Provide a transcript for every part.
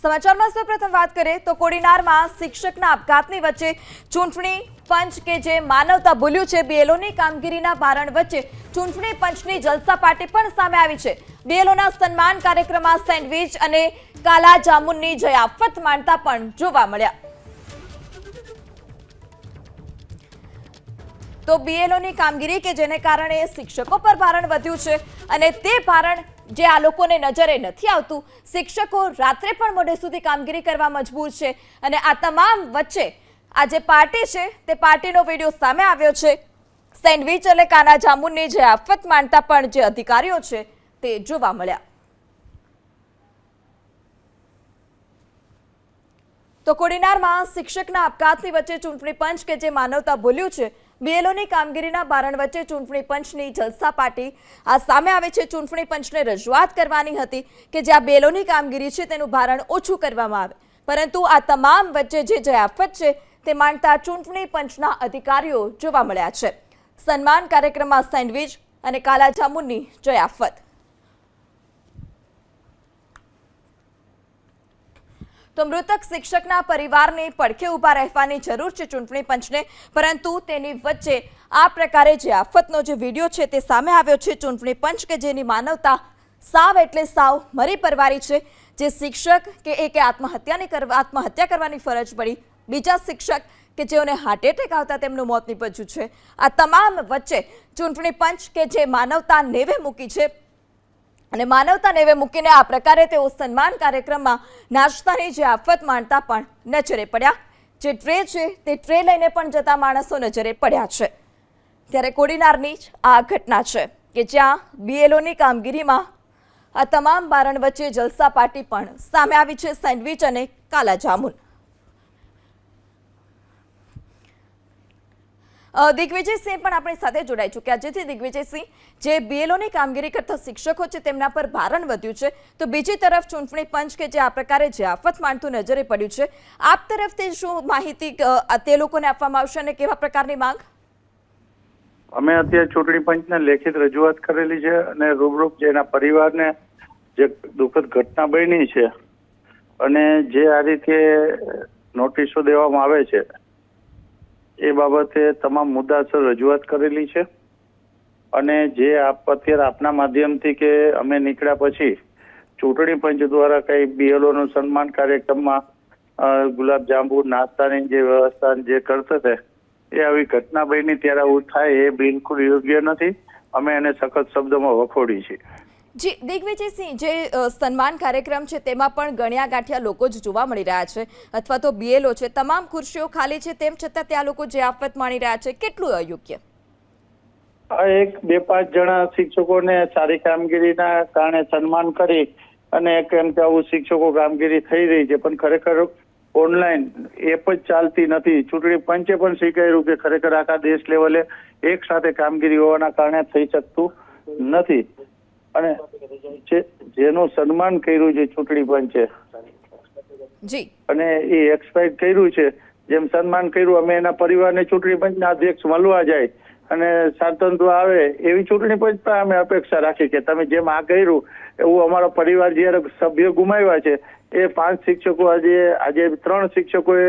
સમાચારમાં સૌપ્રથમ વાત કરીએ તો કોડીનારમાં શિક્ષકના આપઘાતની વચ્ચે ચૂંટણી પંચ કે જે માનવતા ભૂલ્યું છે, બીએલઓની કામગીરીના ભારણ વચ્ચે ચૂંટણી પંચની જલસા પાર્ટી પણ સામે આવી છે। બીએલઓના સન્માન કાર્યક્રમમાં સેન્ડવિચ અને કાલા જામુનની જયાફત માણતા પણ જોવા મળ્યા। તો બીએલઓની કામગીરી કે જેને કારણે શિક્ષકો પર ભારણ વધ્યું છે અને તે ભારણ જે આ લોકોને નજરે નથી આવતું, શિક્ષકો રાત્રે પણ મોડે સુધી કામગીરી કરવા મજબૂર છે અને આ તમામ વચ્ચે આ જે પાર્ટી છે તે પાર્ટીનો વિડીયો સામે આવ્યો છે। સેન્ડવિચ અને કાના જામુનની જે આફત માનતા પણ જે અધિકારીઓ છે તે જોવા મળ્યા। તો કોડીનારમાં શિક્ષકના આપઘાતની વચ્ચે ચૂંટણી પંચ કે જે માનવતા ભૂલ્યું છે, બીએલઓની કામગીરીના ભારણ વચ્ચે ચૂંટણી પંચની જલસા પાર્ટી આ સામે આવે છે। ચૂંટણી પંચને રજૂઆત કરવાની હતી કે જે આ બીએલઓની કામગીરી છે તેનું ભારણ ઓછું કરવામાં આવે, પરંતુ આ તમામ વચ્ચે જે જયાફત છે તે માનતા ચૂંટણી પંચના અધિકારીઓ જોવા મળ્યા છે। સન્માન કાર્યક્રમમાં સેન્ડવિચ અને કાલા જામુનની જયાફત। તો મૃતક શિક્ષકના પરિવારને પડખે ઊભા રહેવાની જરૂર છે ચૂંટણી પંચને, પરંતુ તેની વચ્ચે આ પ્રકારે જે આફતનો જે વિડીયો છે તે સામે આવ્યો છે। ચૂંટણી પંચ કે જેની માનવતા સાવ એટલે સાવ મરી પરવારી છે। જે શિક્ષક કે એક આત્મહત્યા કરવાની ફરજ પડી, બીજા શિક્ષક કે જેઓને હાર્ટ એટેક આવતા તેમનું મોત નીપજ્યું છે। આ તમામ વચ્ચે ચૂંટણી પંચ કે જે માનવતા નેવે મૂકી છે અને માનવતા નેવે મૂકીને આ પ્રકારે તેઓ સન્માન કાર્યક્રમમાં નાસ્તાની જે આફત માણતા પણ નજરે પડ્યા। જે ટ્રે છે તે ટ્રે લઈને પણ જતા માણસો નજરે પડ્યા છે। ત્યારે કોડીનારની જ આ ઘટના છે કે જ્યાં બીએલઓની કામગીરીમાં આ તમામ ભારણ વચ્ચે જલસા પાર્ટી પણ સામે આવી છે। સેન્ડવિચ અને કાલા જામુન। દિગ્વિજયસિંહ પણ આપણી સાથે જોડાઈ ચૂક્યા। જેથી દિગ્વિજયસિંહ, જે બીએલઓની કામગીરી કરતા શિક્ષકો છે તેમના પર ભારણ વધ્યું છે, તો બીજી તરફ ચૂંટણી પંચ કે જે આ પ્રકારે જે આફત માનતું નજરે પડ્યું છે, આપ તરફથી શું માહિતી તે લોકોને આપવામાં આવશે અને કેવા પ્રકારની માંગ? અમે અત્યારે ચૂંટણી પંચને લેખિત રજૂઆત કરેલી છે અને રૂબરૂપ જેના પરિવારને જે દુઃખદ ઘટના બની છે અને જે આ રીતે નોટિસો દેવામાં આવે છે એ બાબતે તમામ મુદ્દાસર રજૂઆત કરેલી છે। અને જે અત્યારે આપના માધ્યમથી કે અમે નીકળ્યા પછી ચૂંટણી પંચ દ્વારા કઈ બીએલઓનું સન્માન કાર્યક્રમમાં ગુલાબ જાંબુ નાસ્તાની જે વ્યવસ્થા જે કરતા હતા એ આવી ઘટના બની ત્યારે આવું થાય એ બિલકુલ યોગ્ય નથી। અમે એને સખત શબ્દોમાં વખોડી છે। જી દિગ્વિજયસિંહ, જે સન્માન કાર્યક્રમ છે તેમાં પણ ગણ્યા ગાંઠિયા લોકો જ જોવા મળી રહ્યા છે અથવા તો બીએલઓ છે, તમામ ખુરશીઓ ખાલી છે, તેમ છતાં ત્યાં લોકો જે આફત માણી રહ્યા છે, કેટલું અયોગ્ય? આ 1-2-5 જણા શિક્ષકોને સારી કામગીરીના કારણે સન્માન કરી અને કેમ કે આવું શિક્ષકો કામગીરી થઈ રહી છે, પણ ખરેખર ઓનલાઈન એપ જ ચાલતી નથી। ચૂંટણી પંચે પણ સ્વીકાર્યું કે ખરેખર આખા દેશ લેવલે એક સાથે કામગીરી હોવાના કારણે થઈ શકતું નથી અને જેનું સન્માન કર્યું છે ચૂંટણી પંચે અને એ એક્સપાયર કર્યું છે, જેમ સન્માન કર્યું, અમે એના પરિવારને ચૂંટણી પંચના અધ્યક્ષ મળવા જાય અને સાંત્વન આવે એવી ચૂંટણી પંચ પણ અમે અપેક્ષા રાખી કે તમે જેમ આ કર્યું એવું અમારો પરિવાર જયારે સભ્યો ગુમાવ્યા છે એ 5 શિક્ષકો આજે 3 શિક્ષકોએ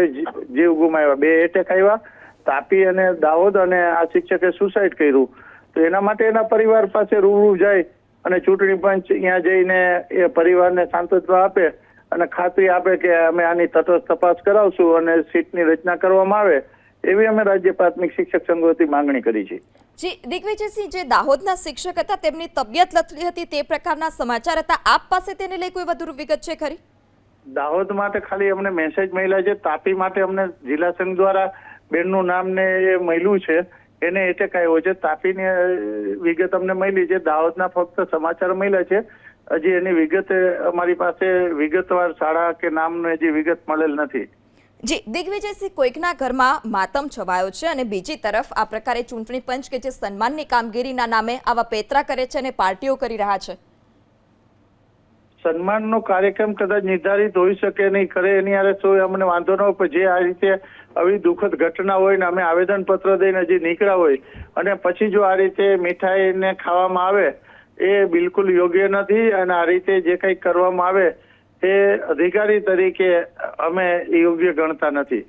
જીવ ગુમાવ્યા, 2 એટેક આવ્યા, તાપી અને દાહોદ, અને આ શિક્ષકે સુસાઇડ કર્યું। તો એના માટે એના પરિવાર પાસે રૂબરૂ જાય અને ચૂંટણી પંચ અહીંયા જઈને એ પરિવારને સાંત્વના આપે અને ખાતરી આપે કે અમે આની તટસ્થ તપાસ કરાવશું અને સીટની રચના કરવામાં આવે એવી અમે રાજ્ય પ્રાથમિક શિક્ષક સંઘ વતી માંગણી કરી છે। જી દિગ્વિજયસિંહ, જે દાહોદના શિક્ષક હતા તેમની તબિયત લથડી હતી તે પ્રકારના સમાચાર હતા, આપ પાસે તેને લઈ કોઈ વધુ વિગત છે ખરી? દાહોદ માટે ખાલી અમને મેસેજ મળ્યા છે, તાપી માટે અમને જિલ્લા સંઘ દ્વારા બેનનું નામ ને એ મળ્યું છે, એને એટેક આવ્યો છે, તાપીની વિગત અમને મળી છે, દાહોદના ફક્ત સમાચાર મળ્યા છે। હજી એની વિગત અમારી પાસે વિગતવાર શાળા કે નામની હજી વિગત મળેલ નથી। જી દિગ્વિજયસિંહ, કોઈકના ઘરમાં માતમ છવાયો છે અને બીજી તરફ આ પ્રકારે ચૂંટણી પંચ કે જે સન્માનની કામગીરીના નામે આવા પેતરા કરે છે અને પાર્ટીઓ કરી રહ્યા છે। સન્માનનો કાર્યક્રમ કદાચ નિર્ધારિત હોઈ શકે નહીં, કરે એની આરે તો અમને વાંધો ન હોય, પણ જે આ રીતે આવી દુઃખદ ઘટના હોય ને અમે આવેદન પત્ર દઈને હજી નીકળ્યા હોય અને પછી જો આ રીતે મીઠાઈને ખાવામાં આવે એ બિલકુલ યોગ્ય નથી અને આ રીતે જે કંઈક કરવામાં આવે એ અધિકારી તરીકે અમે યોગ્ય ગણતા નથી.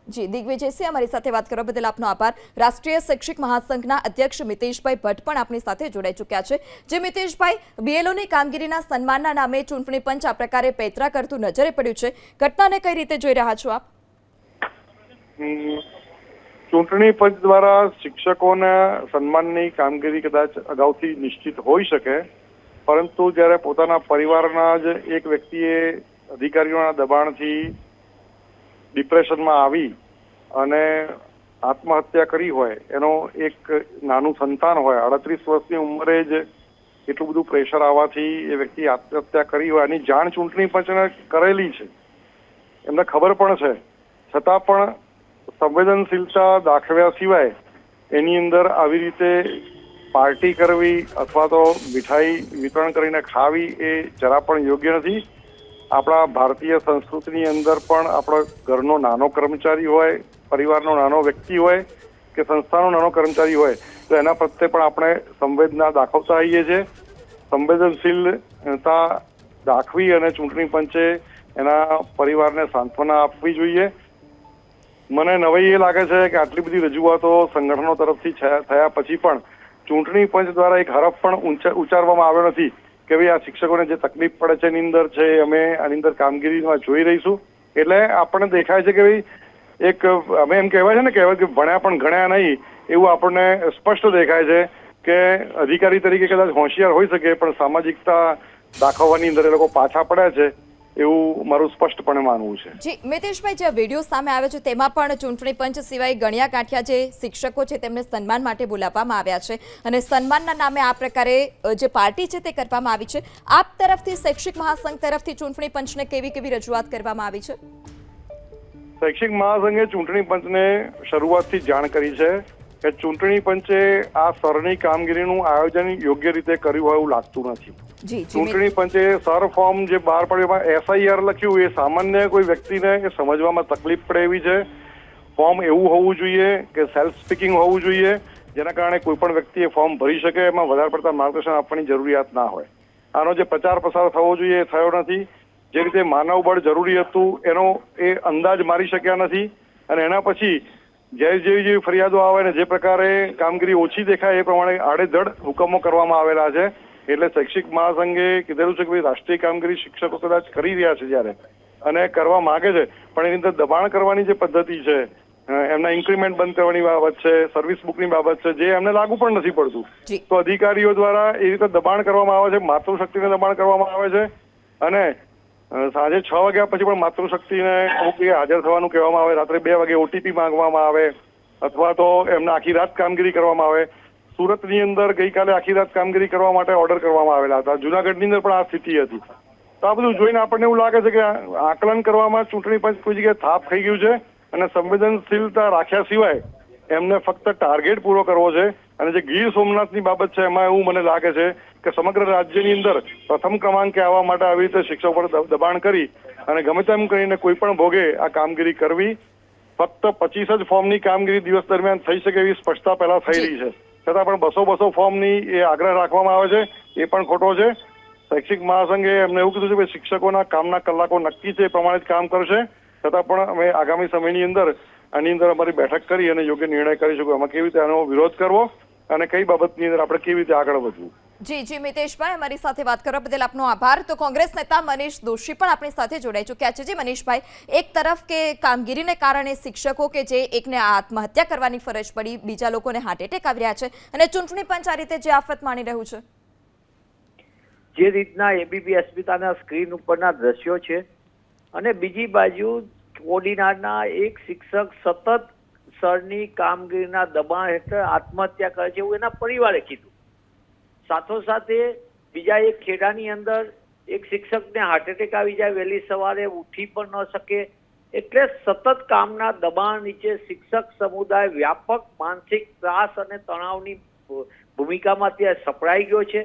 જી દિગ્વિજયસિંહ, અમારી સાથે વાત કરવા બદલ આપનો આભાર. રાષ્ટ્રીય શૈક્ષિક મહાસંઘના અધ્યક્ષ મિતેશભાઈ ભટ્ટ પણ આપણી સાથે જોડાઈ ચૂક્યા છે. જે મિતેશભાઈ, બીએલઓની કામગીરીના સન્માનના નામે ચૂંટણી પંચ આ પ્રકારે પેંતરા કરતું નજરે પડ્યું છે, ઘટનાને કઈ રીતે જોઈ રહ્યા છો આપ? ચૂંટણી પંચ દ્વારા શિક્ષકોના સન્માનની કામગીરી કદાચ અગાઉથી નિશ્ચિત હોઈ શકે, પરંતુ જ્યારે પોતાના પરિવારના જ એક વ્યક્તિએ અધિકારીઓના દબાણથી ડિપ્રેશનમાં આવી અને આત્મહત્યા કરી હોય, એનો એક નાનું સંતાન હોય, 38 વર્ષની ઉંમરે જ એટલું બધું પ્રેશર આવવાથી એ વ્યક્તિ આત્મહત્યા કરી હોય, એની જાણ ચૂંટણી પંચને કરેલી છે, એમને ખબર પણ છે, છતાં પણ સંવેદનશીલતા દાખવ્યા સિવાય એની અંદર આવી રીતે પાર્ટી કરવી અથવા તો મીઠાઈ વિતરણ કરીને ખાવી એ જરા પણ યોગ્ય નથી. આપણા ભારતીય સંસ્કૃતિની અંદર પણ આપણો ઘરનો નાનો કર્મચારી હોય, પરિવારનો નાનો વ્યક્તિ હોય કે સંસ્થાનો નાનો કર્મચારી હોય તો એના પ્રત્યે પણ આપણે સંવેદના દાખવતા આવીએ છીએ. સંવેદનશીલતા દાખવી અને ચૂંટણી પંચે એના પરિવારને સાંત્વના આપવી જોઈએ. મને નવાઈ એ લાગે છે કે આટલી બધી રજૂઆતો સંગઠનો તરફથી થયા પછી પણ ચૂંટણી પંચ દ્વારા એક હરફ પણ ઉચ્ચારવામાં આવ્યો નથી કે ભાઈ આ શિક્ષકોને જે તકલીફ પડે છે એની અંદર છે, અમે આની અંદર કામગીરીમાં જોઈ રહીશું. એટલે આપણને દેખાય છે કે ભાઈ એક અમે એમ કહેવાય છે ને કહેવાય કે ભણ્યા પણ ગણ્યા નહીં, એવું આપણને સ્પષ્ટ દેખાય છે કે અધિકારી તરીકે કદાચ હોશિયાર હોઈ શકે પણ સામાજિકતા દાખવવાની અંદર એ લોકો પાછા પડ્યા છે, એવું મારું સ્પષ્ટપણે માનવું છે. જી મિતેશભાઈ, જે વિડીયો સામે આવ્યો છે તેમાં પણ ચૂંટણી પંચ સિવાય ગણ્યા ગાંઠ્યા જે શિક્ષકો છે તેમને સન્માન માટે બોલાવવામાં આવ્યા છે અને સન્માનના નામે આ પ્રકારે જે પાર્ટી છે તે કરવામાં આવી છે. આપ તરફથી શૈક્ષિક મહાસંઘ તરફથી ચૂંટણી પંચને કેવી રજૂઆત કરવામાં આવી છે? શૈક્ષિક મહાસંઘે ચૂંટણી પંચને શરૂઆતથી જાણ કરી છે કે ચૂંટણી પંચે આ સ્તરની કામગીરીનું આયોજન યોગ્ય રીતે કર્યું હોય એવું લાગતું નથી. ચૂંટણી પંચે સર ફોર્મ જે બહાર પડ્યું SIR લખ્યું એ સામાન્ય કોઈ વ્યક્તિને એ સમજવામાં તકલીફ પડે એવી છે. ફોર્મ એવું હોવું જોઈએ કે સેલ્ફ સ્પીકિંગ હોવું જોઈએ જેના કારણે કોઈ પણ વ્યક્તિ એ ફોર્મ ભરી શકે, એમાં વધારે પડતા માર્ગદર્શન આપવાની જરૂરિયાત ના હોય. આનો જે પ્રચાર પ્રસાર થવો જોઈએ એ થયો નથી. જે રીતે માનવ બળ જરૂરી હતું એનો એ અંદાજ મારી શક્યા નથી અને એના પછી જેવી ફરિયાદો આવે ને જે પ્રકારે કામગીરી ઓછી દેખાય એ પ્રમાણે આડેધડ હુકમો કરવામાં આવેલા છે. એટલે શૈક્ષિક મહાસંઘે કીધેલું છે કે ભાઈ રાષ્ટ્રીય કામગીરી શિક્ષકો કદાચ કરી રહ્યા છે જ્યારે અને કરવા માંગે છે પણ એની અંદર દબાણ કરવાની જે પદ્ધતિ છે, એમના ઇન્ક્રીમેન્ટ બંધ કરવાની બાબત છે, સર્વિસ બુકની બાબત છે, જે એમને લાગુ પણ નથી પડતું, તો અધિકારીઓ દ્વારા એ રીતે દબાણ કરવામાં આવે છે, માતૃશક્તિને દબાણ કરવામાં આવે છે અને સાંજે 6 વાગ્યા પછી પણ માતૃશક્તિને અમુક હાજર થવાનું કહેવામાં આવે, રાત્રે 2 વાગે OTP માંગવામાં આવે અથવા તો એમને આખી રાત કામગીરી કરવામાં આવે. સુરતની અંદર ગઈકાલે આખી રાત કામગીરી કરવા માટે ઓર્ડર કરવામાં આવેલા હતા. જુનાગઢની અંદર પણ આ સ્થિતિ હતી. તો આ બધું જોઈને આપણને એવું લાગે છે કે આકલન કરવામાં ચૂંટણી પંચ કોઈ જગ્યાએ થાપ થઈ ગયું છે અને સંવેદનશીલતા રાખ્યા સિવાય એમને ફક્ત ટાર્ગેટ પૂરો કરવો છે. અને જે ગીર સોમનાથની બાબત છે એમાં એવું મને લાગે છે કે સમગ્ર રાજ્યની અંદર પ્રથમ ક્રમાંકે આવવા માટે આવી રીતે શિક્ષકો પર દબાણ કરી અને ગમે તેમ કરીને કોઈ પણ ભોગે આ કામગીરી કરવી. ફક્ત 25 જ ફોર્મની કામગીરી દિવસ દરમિયાન થઈ શકે એવી સ્પષ્ટતા પહેલા થઈ રહી છે, છતાં પણ 200 ફોર્મની એ આગ્રહ રાખવામાં આવે છે, એ પણ ખોટો છે. શૈક્ષિક મહાસંઘે એમને એવું કીધું છે કે શિક્ષકોના કામના કલાકો નક્કી છે એ પ્રમાણે જ કામ કરશે, છતાં પણ અમે આગામી સમયની અંદર આની અંદર અમારી બેઠક કરી અને યોગ્ય નિર્ણય કરીશું કે આમાં કેવી રીતે આનો વિરોધ કરવો અને કઈ બાબતની અંદર આપણે કેવી રીતે આગળ વધવું. જી મિતેશભાઈ, અમારી સાથે વાત કરવા બદલ આપનો આભાર. તો કોંગ્રેસ નેતા મનીષ દોશી પણ આપણી સાથે જોડાઈ ચૂક્યા છે. જી મનીષભાઈ, એક તરફ કે કામગીરીને કારણે શિક્ષકો કે જે એકને આત્મહત્યા કરવાની ફરજ પડી, બીજા લોકોને હાર્ટ એટેક આવી રહ્યા છે અને ચૂંટણી પંચ આ રીતે જે આફત માણી રહ્યું છે, જે રીતના એબીપી અસ્મિતાના સ્ક્રીન ઉપરના દ્રશ્યો છે અને બીજી બાજુ ઓર્ડિનારના એક શિક્ષક સતત સરની કામગીરીના દબાણ હેઠળ આત્મહત્યા કરે છે એવું એના પરિવારે કીધું. સાથોસાથે બીજા એક ખેડાની અંદર એક શિક્ષકને હાર્ટ એટેક આવી જાય, વહેલી સવારે ઉઠી પણ ન શકે. એટલે સતત કામના દબાણ નીચે શિક્ષક સમુદાય વ્યાપક માનસિક ત્રાસ અને તણાવની ભૂમિકામાં ત્યાં સપડાઈ ગયો છે.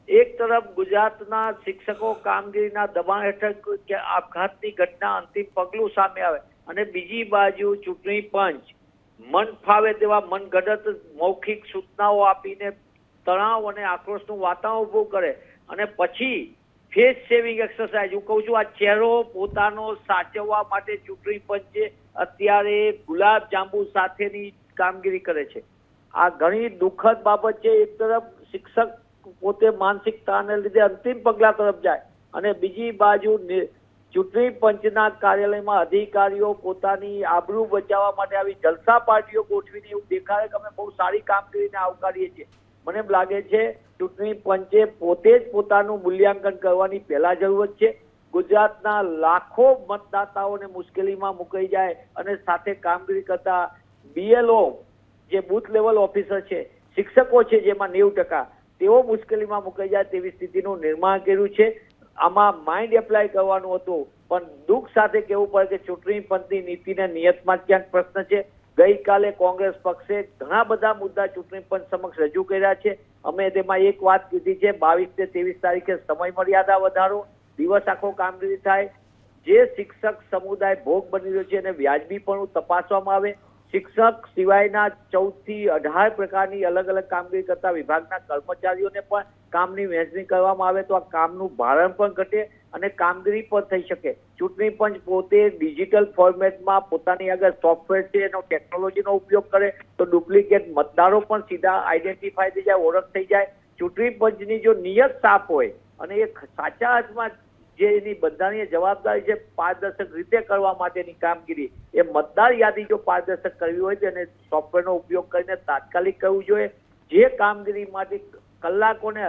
એક તરફ ગુજરાતના શિક્ષકો કામગીરીના દબાણ હેઠળ આપઘાતની ઘટના અંતિમ પગલું સામે આવે અને બીજી બાજુ ચૂંટણી પંચ મન ફાવે તેવા મનગઢત મૌખિક સૂચનાઓ આપીને તણાવ અને આક્રોશનું વાતાવરણ ઊભું કરે અને પછી ફેસ સેવિંગ એક્સરસાઇઝ, હું કહું છું આ ચહેરો પોતાનો સાચવવા માટે ચૂંટણી પંચે અત્યારે ગુલાબ જાંબુ સાથેની કામગીરી કરે છે. આ ઘણી દુઃખદ બાબત છે. એક તરફ શિક્ષક પોતે માનસિક તાણને લીધે અંતિમ પગલા તરફ જાય અને બીજી બાજુ ચૂંટણી પંચના કાર્યાલયમાં અધિકારીઓ પોતાની આબરૂ બચાવવા માટે આવી જલસા પાર્ટીઓ ગોઠવીને એવું દેખાડે કે અમે બહુ સારી કામગીરીને આવકારીએ છીએ. મને એમ લાગે છે ચૂંટણી પંચે પોતે જ પોતાનું મૂલ્યાંકન કરવાની પહેલા જરૂરત છે. ગુજરાતના લાખો મતદાતાઓને મુશ્કેલીમાં મુકાઈ જાય અને સાથે કામગીરી કરતા BLO જે બૂથ લેવલ ઓફિસર છે, શિક્ષકો છે જેમાં 90%, તેઓ મુશ્કેલીમાં મુકાઈ જાય તેવી સ્થિતિનું નિર્માણ કર્યું છે. આમાં માઇન્ડ એપ્લાય કરવાનું હતું, પણ દુઃખ સાથે કહેવું પડે કે ચૂંટણી પંચની નીતિને નિયતમાં ક્યાંક પ્રશ્ન છે. ગઈકાલે કોંગ્રેસ પક્ષે ઘણા બધા મુદ્દા ચૂંટણી પંચ સમક્ષ રજૂ કર્યા છે. અમે તેમાં એક વાત કીધી છે, 22 ને 23 તારીખે સમય મર્યાદા વધારો, દિવસ આખો કામગીરી થાય, જે શિક્ષક સમુદાય ભોગ બની રહ્યો છે અને વ્યાજબીપણું તપાસવામાં આવે. શિક્ષક સિવાયના 14 થી 18 પ્રકારની અલગ અલગ કામગીરી કરતા વિભાગના કર્મચારીઓને પણ કામની વહેંચણી કરવામાં આવે તો આ કામનું ભારણ પણ ઘટે અને કામગીરી પણ થઈ શકે. ચૂંટણી પંચ પોતે ડિજિટલ ફોર્મેટમાં પોતાની આગળ સોફ્ટવેર છે એનો ટેકનોલોજીનો ઉપયોગ કરે તો ડુપ્લિકેટ મતદારો પણ સીધા આઈડેન્ટિફાઈ થઈ જાય, ઓળખ થઈ જાય. ચૂંટણી પંચની જો નિયત સાફ હોય અને એ સાચા અર્થમાં જે એની બંધારણીય જવાબદારી છે પારદર્શક રીતે કરવા માટેની કામગીરી, એ મતદાર યાદી જો પારદર્શક કરવી હોય તો એને સોફ્ટવેરનો ઉપયોગ કરીને તાત્કાલિક કરવું જોઈએ. જે કામગીરી માટે કલાકોને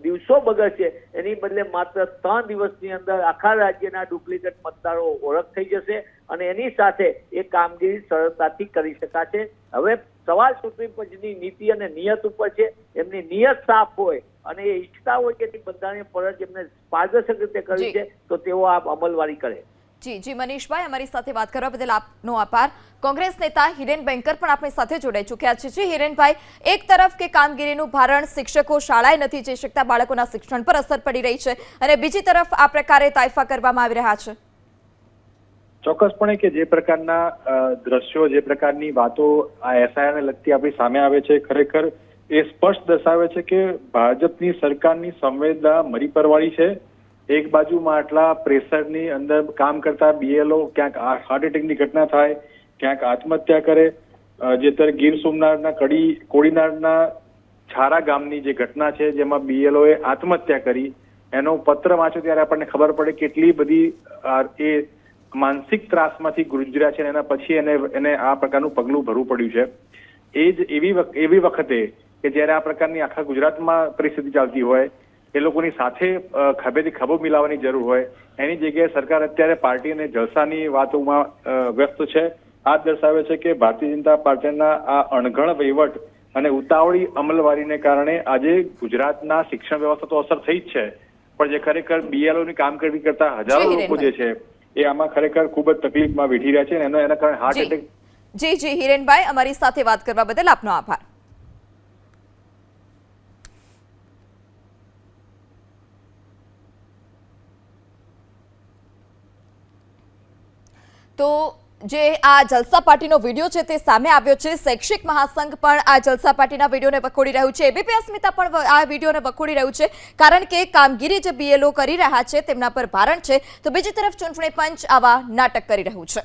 દિવસો બગડશે એની બદલે માત્ર 3 દિવસની અંદર આખા રાજ્યના ડુપ્લિકેટ મતદારો ઓળખ થઈ જશે અને એની સાથે એ કામગીરી સરળતાથી કરી શકાશે. હવે સવાલ ચૂંટણી પંચની નીતિ અને નિયત ઉપર છે. એમની નિયત સાફ હોય અને એ ઈચ્છતા હોય કે બધાને ફરજ એમને પારદર્શક રીતે કરવી છે તો તેઓ આ અમલવારી કરે. જી મનીષભાઈ, અમારી સાથે વાત કરવા બદલ આપનો આભાર. કોંગ્રેસ નેતા હિરેન બેંકર પણ આપણી સાથે જોડાઈ ચૂક્યા છે. જી હિરેનભાઈ, એક તરફ કે કામગીરીનું ભારણ શિક્ષકો શાળાએ નથી જઈ શકતા, બાળકોના શિક્ષણ પર અસર પડી રહી છે અને બીજી તરફ આ પ્રકારે તાઇફા કરવામાં આવી રહ્યા છે. ચોક્કસપણે કે જે પ્રકારના દ્રશ્યો, જે પ્રકારની વાતો આ SIR ને લગતી આપણી સામે આવે છે, ખરેખર એ સ્પષ્ટ દર્શાવે છે કે ભાજપની સરકારની સંવેદના મરી પરવાળી છે. એક બાજુમાં આટલા પ્રેશરની અંદર કામ કરતા BLO ક્યાંક હાર્ટ એટેકની ઘટના થાય, ક્યાંક આત્મહત્યા કરે. જેતર ગીર સોમનાથના કોડીનારના છારા ગામની જે ઘટના છે જેમાં BLOએ આત્મહત્યા કરી, એનો પત્ર વાંચો ત્યારે આપણને ખબર પડે કેટલી બધી એ માનસિક ત્રાસમાંથી ગુજર્યા છે અને એના પછી એને આ પ્રકારનું પગલું ભરવું પડ્યું છે. એ જ એવી વખતે કે જ્યારે આ પ્રકારની આખા ગુજરાતમાં પરિસ્થિતિ ચાલતી હોય, એ લોકોની સાથે ખભેથી ખભો મિલાવવાની જરૂર હોય, એની જગ્યાએ સરકાર અત્યારે પાર્ટી અને જલસાની વાતોમાં વ્યસ્ત છે. આ દર્શાવે છે કે ભારતીય જનતા પાર્ટીના આ અણઘડ વહીવટ અને ઉતાવળી અમલવારીને કારણે આજે ગુજરાતના શિક્ષણ વ્યવસ્થા તો અસર થઈ જ છે, પણ જે ખરેખર BLOની કામગીરી કરતા હજારો લોકો જે છે એ આમાં ખરેખર ખૂબ જ તકલીફમાં વેઠી રહ્યા છે અને એના કારણે હાર્ટ એટેક. જી હિરેનભાઈ, અમારી સાથે વાત કરવા બદલ આપનો આભાર. તો જે આ જલસા પાર્ટીનો વિડીયો છે તે સામે આવ્યો છે. શૈક્ષિક મહાસંઘ પણ આ જલસા પાર્ટીના વિડીયોને વખોડી રહ્યું છે. ABP અસ્મિતા પણ આ વિડીયોને વખોડી રહ્યું છે, કારણ કે કામગીરી જે BLO કરી રહ્યા છે તેમના પર ભારણ છે, તો બીજી તરફ ચૂંટણી પંચ આવા નાટક કરી રહ્યું છે.